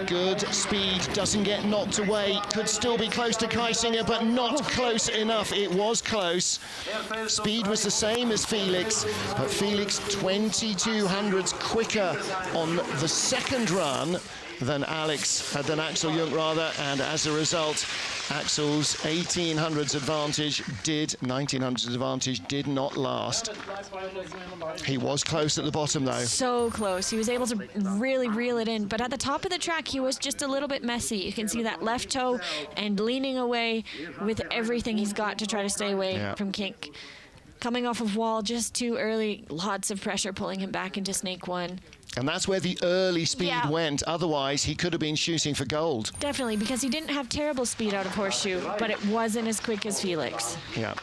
Good speed, doesn't get knocked away. Could still be close to Kaisinger, but not close enough. It was close. Speed was the same as Felix, but Felix 2200ths quicker on the second run than Axel Jung rather, and as a result, Axel's 1900s advantage did not last. He was close at the bottom though. So close. He was able to really reel it in, but at the top of the track he was just a little bit messy. You can see that left toe and leaning away with everything he's got to try to stay away from kink. Coming off of wall just too early, lots of pressure pulling him back into snake 1. And that's where the early speed went. Otherwise, he could have been shooting for gold. Definitely, because he didn't have terrible speed out of horseshoe, but it wasn't as quick as Felix. Yeah.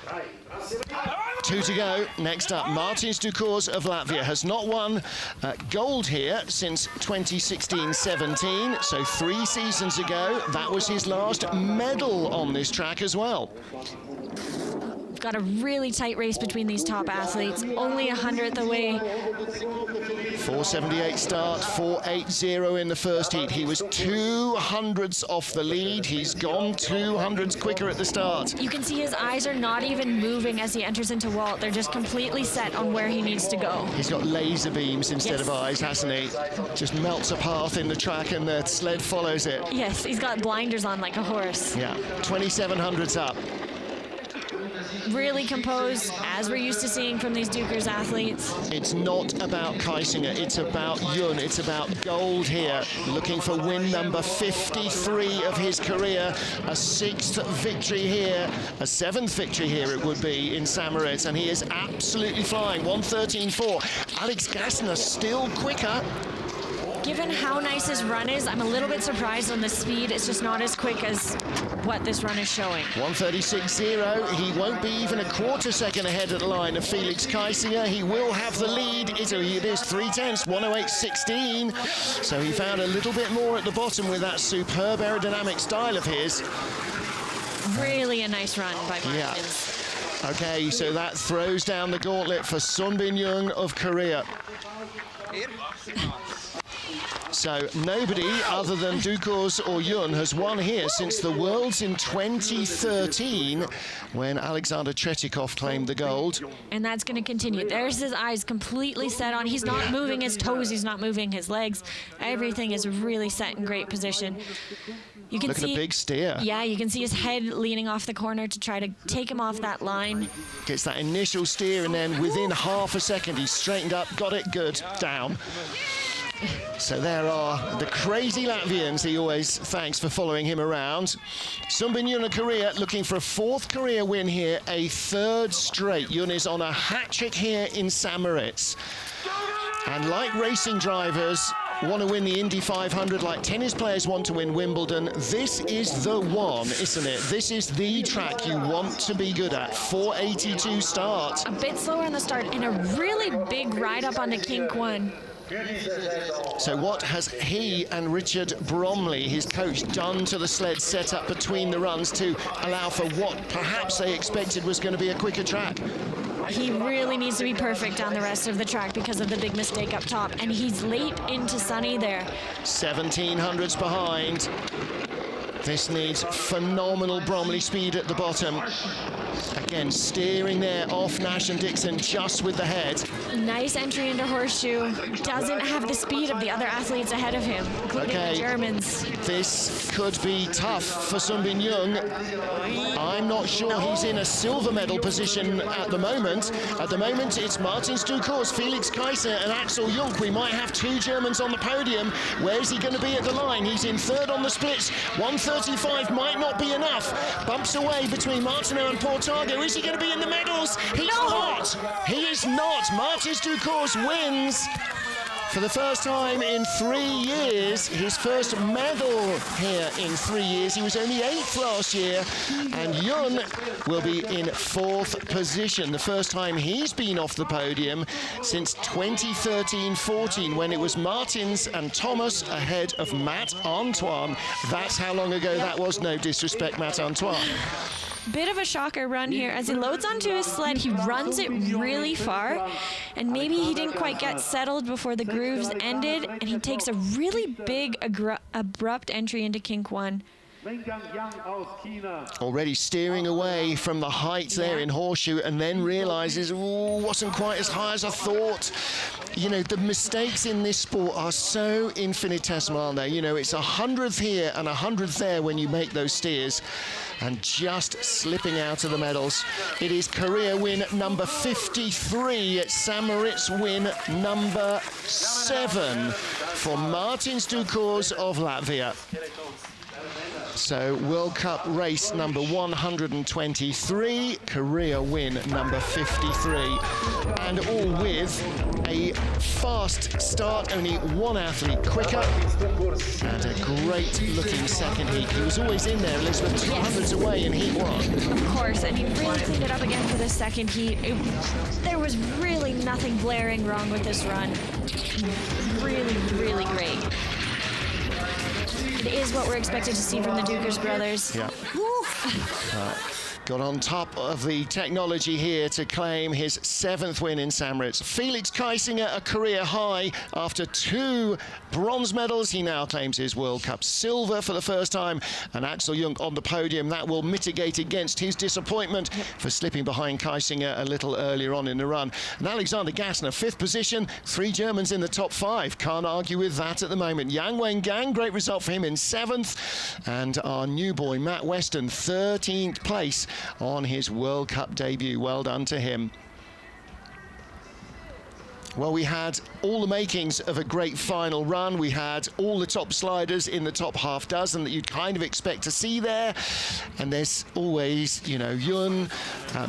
2 to go. Next up, Moritz of Latvia has not won gold here since 2016-17. So 3 seasons ago, that was his last medal on this track as well. Got a really tight race between these top athletes, only 100th away. 478 start, 480 in the first heat. He was 200ths off the lead. He's gone 200ths quicker at the start. You can see his eyes are not even moving as he enters into Walt. They're just completely set on where he needs to go. He's got laser beams instead of eyes, hasn't he? Just melts a path in the track and the sled follows it. Yes, he's got blinders on like a horse. Yeah, 2700s up. Really composed, as we're used to seeing from these Dukers athletes. It's not about Kaisinger, it's about Yun, it's about gold here. Looking for win number 53 of his career, a 6th victory here, a 7th victory here it would be in Samoritz, and he is absolutely flying, 1:13.4. Alex Gassner still quicker. Given how nice his run is, I'm a little bit surprised on the speed. It's just not as quick as what this run is showing. 1:36.0. He won't be even a quarter second ahead of the line of Felix Kaisinger. He will have the lead. It is 3/10, 1:08.16. So he found a little bit more at the bottom with that superb aerodynamic style of his. Really a nice run by Moritz. Yeah. Okay, so that throws down the gauntlet for Sunbin Jung of Korea. So nobody other than Dukos or Yun has won here since the Worlds in 2013 when Alexander Tretikov claimed the gold. And that's going to continue. There's his eyes completely set on. He's not moving his toes. He's not moving his legs. Everything is really set in great position. You can Look at the big steer. Yeah, you can see his head leaning off the corner to try to take him off that line. Gets that initial steer and then within half a second he's straightened up, got it good, down. So there are the crazy Latvians he always thanks for following him around. Sunbin Jung of Korea looking for a 4th career win here, a 3rd straight. Yun is on a hat-trick here in Samoritz. And like racing drivers want to win the Indy 500, like tennis players want to win Wimbledon, this is the one, isn't it? This is the track you want to be good at. 4:82 start. A bit slower on the start and a really big ride up on the Kink 1. So what has he and Richard Bromley, his coach, done to the sled set up between the runs to allow for what perhaps they expected was going to be a quicker track? He really needs to be perfect on the rest of the track because of the big mistake up top, and he's late into Sunny there. 1700s behind. This needs phenomenal Bromley speed at the bottom. Again, steering there off Nash and Dixon just with the head. Nice entry into Horseshoe. Doesn't have the speed of the other athletes ahead of him, including the Germans. This could be tough for Sunbin Jung. I'm not sure he's in a silver medal position at the moment. At the moment, it's Martin Stukors, Felix Kaiser and Axel Jung. We might have 2 Germans on the podium. Where's he going to be at the line? He's in 3rd on the splits. 1:35 might not be enough. Bumps away between Martineau and Portago. Is he going to be in the medals? He's not. He is not. Martin Stukors wins for the first time in 3 years. His first medal here in 3 years. He was only 8th last year. And Yun will be in 4th position. The first time he's been off the podium since 2013-14 when it was Martins and Thomas ahead of Matt Antoine. That's how long ago that was. No disrespect, Matt Antoine. Bit of a shocker run here. As he loads onto his sled, he runs it really far, and maybe he didn't quite get settled before the grooves ended, and he takes a really big, abrupt entry into Kink 1. Already steering away from the heights there in Horseshoe, and then realizes, oh, wasn't quite as high as I thought. You know, the mistakes in this sport are so infinitesimal, aren't they? You know, it's 100th here and 100th there when you make those steers, and just slipping out of the medals. It is career win number 53, Samoritz win number 7 for Martin Stukors of Latvia. So World Cup race number 123, career win number 53, and all with a fast start, only one athlete quicker, and a great looking second heat. He was always in there, Elizabeth, 200s away in heat 1. Of course, and he really cleaned it up again for the second heat. There was really nothing blaring wrong with this run. Really, really great. It is what we're expected to see from the Dukers brothers. Yeah. Got on top of the technology here to claim his 7th win in Moritz. Felix Kaisinger, a career high after 2 bronze medals. He now claims his World Cup silver for the first time. And Axel Jung on the podium. That will mitigate against his disappointment for slipping behind Kaisinger a little earlier on in the run. And Alexander Gassner, 5th position. 3 Germans in the top 5. Can't argue with that at the moment. Yang Wengang, great result for him in 7th. And our new boy, Matt Weston, 13th place on his World Cup debut. Well done to him. Well, we had all the makings of a great final run. We had all the top sliders in the top half dozen that you'd kind of expect to see there. And there's always, you know, Yun,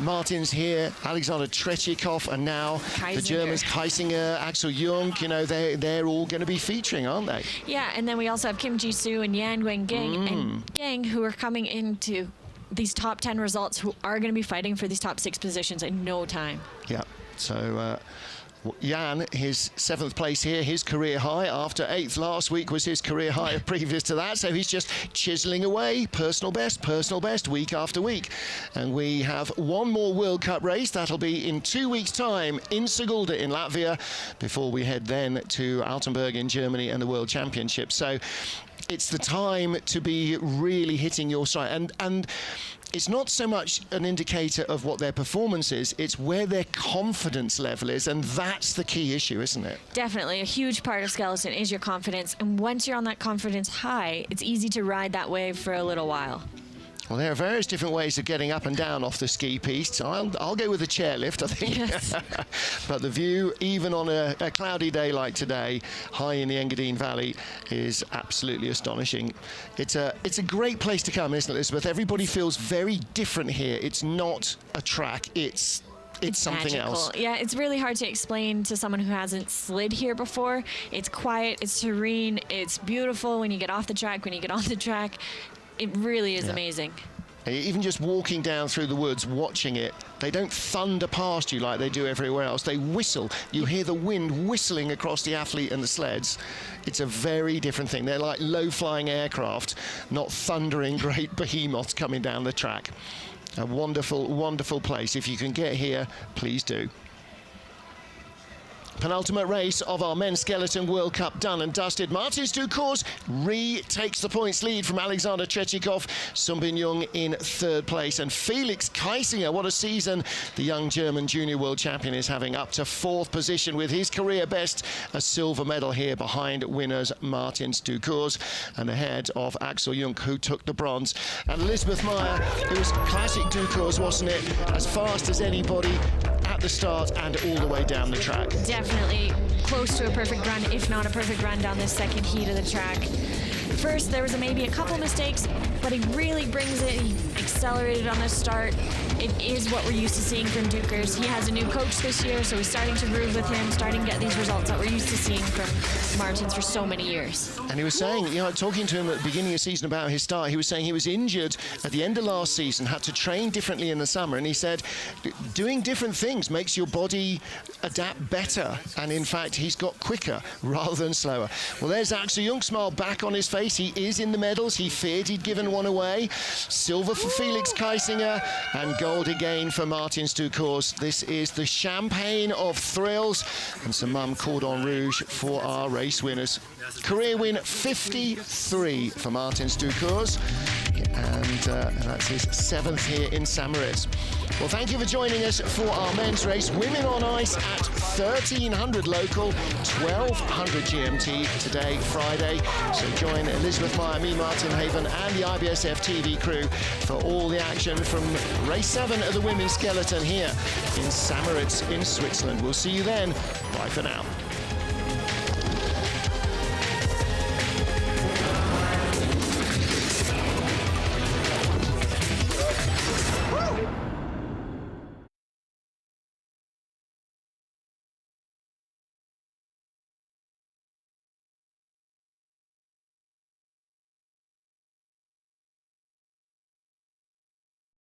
Martin's here, Alexander Tretiakov, and now the Germans, Kaisinger, Axel Jung, you know, they're all going to be featuring, aren't they? Yeah, and then we also have Kim Ji-soo and Yan Wengang and Gang, who are coming into these top 10 results, who are going to be fighting for these top 6 positions in no time. Yeah, so Jan, his 7th place here, his career high after 8th last week was his career high previous to that, so he's just chiseling away, personal best week after week. And we have one more World Cup race. That'll be in 2 weeks' time in Sigulda in Latvia, before we head then to Altenburg in Germany and the World Championship. So it's the time to be really hitting your stride. And it's not so much an indicator of what their performance is, it's where their confidence level is, and that's the key issue, isn't it? Definitely. A huge part of skeleton is your confidence, and once you're on that confidence high, it's easy to ride that wave for a little while. Well, there are various different ways of getting up and down off the ski piste. I'll go with the chairlift, I think. Yes. But the view, even on a cloudy day like today, high in the Engadine Valley, is absolutely astonishing. It's a great place to come, isn't it, Elizabeth? Everybody feels very different here. It's not a track, it's something magical. else. Yeah, it's really hard to explain to someone who hasn't slid here before. It's quiet, it's serene, it's beautiful when you get off the track, when you get on the track. It really is amazing. Even just walking down through the woods, watching it, they don't thunder past you like they do everywhere else. They whistle. You hear the wind whistling across the athlete and the sleds. It's a very different thing. They're like low-flying aircraft, not thundering great behemoths coming down the track. A wonderful, wonderful place. If you can get here, please do. Penultimate race of our men's skeleton World Cup done and dusted. Martin Stucors retakes the points lead from Alexander Tretiakov. Sunbin Jung in 3rd place. And Felix Kaisinger, what a season the young German junior world champion is having, up to 4th position with his career best, a silver medal here behind winners Martin Stucors and ahead of Axel Jung, who took the bronze. And Elizabeth Meyer, it was classic Stucors, wasn't it? As fast as anybody at the start and all the way down the track. Definitely close to a perfect run, if not a perfect run down this second heat of the track. First, there was maybe a couple mistakes, but he really brings it. He accelerated on the start. It is what we're used to seeing from Dukers. He has a new coach this year, so he's starting to groove with him, starting to get these results that we're used to seeing from Martins for so many years. And he was saying, you know, talking to him at the beginning of the season about his start, he was saying he was injured at the end of last season, had to train differently in the summer, and he said doing different things makes your body adapt better, and in fact he's got quicker rather than slower. Well, there's Axel Jung, smile back on his face. He is in the medals. He feared he'd given one away. Silver for Felix Kaisinger and gold again for Martin Stucors. This is the champagne of thrills and some cordon rouge for our race winners. Career win 53 for Martin Stucors, and that's his 7th here in Moritz. Well, thank you for joining us for our men's race. Women on ice at 1300 local, 1200 GMT today, Friday. So join Elizabeth Meyer, me, Martin Haven, and the IBSF TV crew for all the action from race 7 of the women's skeleton here in Moritz in Switzerland. We'll see you then. Bye for now.